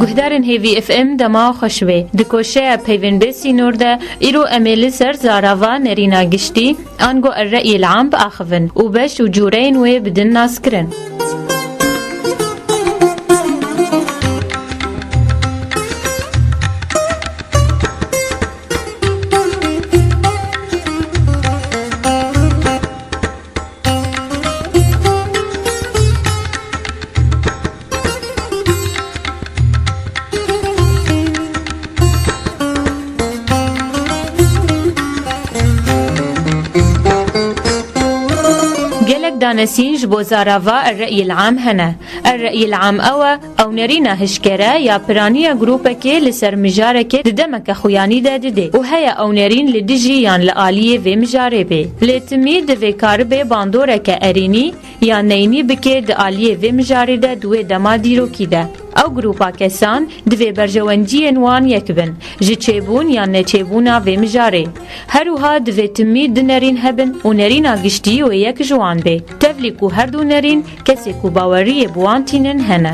گهدارن هیوی اف ام دما خوشوه دکوشه پیون بیسی نورده ایرو امیل سر زاراوا نرینا گشتی انگو الرأی العام بآخفن و بش و جورین وی بدن ناس کرن. دانسينج بو زاراوا الرأي العام هنا الرأي العام او نرينا هشكرا يا برانيا جروبكي لسر مجاركي ددمك خوياني دادي وهيا او نرين لدجي يان لآلية في مجاربي لتميد في كاربي باندورك اريني يا نيني بكي دآلية في مجارده دوي دما ديرو كيدا او گروپا کسان دوی برجوانجی انوان یکبن جی چیبون یا نچیبونا و مجاره هروها دوی تمی دنرین هبن و نرینا گشتی و یک جوان بی تفلیکو هر دو نرین کسی کو باوری بوانتینن هنه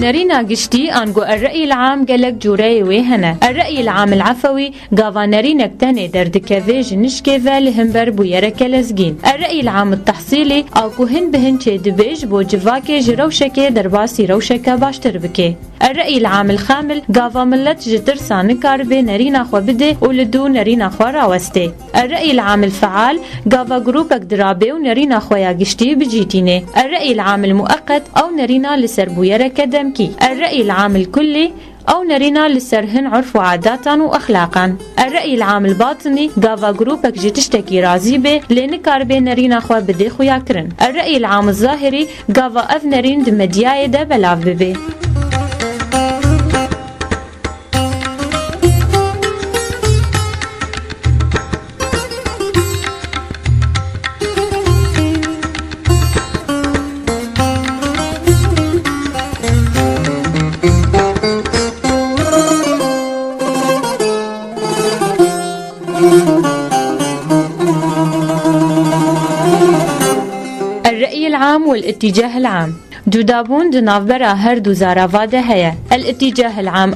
نرينا قشتي أنقو الرأي العام قالك جوري ويهنا الرأي العام العفوي قاوا نرينا كتاني دردكافيج نشكيفا لهمبر بويرك لزقين الرأي العام التحصيلي أوكو هن بهن چه دبيج بو جواكي جروشكي درباسي روشكا باشتر بكي الرأي العام الخامل قاوا ملت جتر سانكار بي نرينا خوا بده ولدو نرينا خوا راوستي الرأي العام الفعال قاوا جروبك درابي ونرينا خوا قشتي بجيتيني الرأي العام المؤقت أو نرينا لسر بويرك دم الرأي العام الكلي أو نرينا لسرهن عرف وعاداتا وأخلاقا الرأي العام الباطني قاوا جروبك جي تشتكي رازي به لنكار بي نرينا خوا بدي خويا كرن الرأي العام الظاهري قاوا أف نرين دمدياي دا بلاف ببي الرأي العام والاتجاه العام جدابون دنافبرا هر دو زاراواده هيا الاتجاه العام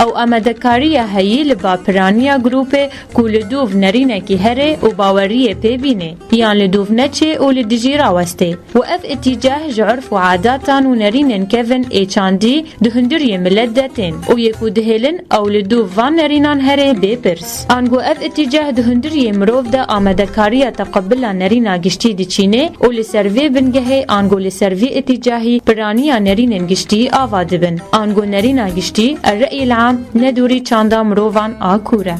او امدكاريه هي لباپرانيا جروبه كولدوف نرينكي هره و باوريه بيبينه يان لدوف نچه او لدجي راوسته واف اتجاه جعرف وعاداتان و نرينن كيفن ايچاندي دهندريه ملدتين و يكو دهلن او لدوف وان نرينان هره بيبرس انگو اف اتجاه دهندريه مروف دا امدكاريه تقبلا نرينا گشتي دچينه و لسروي بنگهه انگو لسروي اتجاهي برانيا نرين گشتي آوا دبن آنگو نرينا گشتي الرأي العام ندوري چاندا مروفان آكورا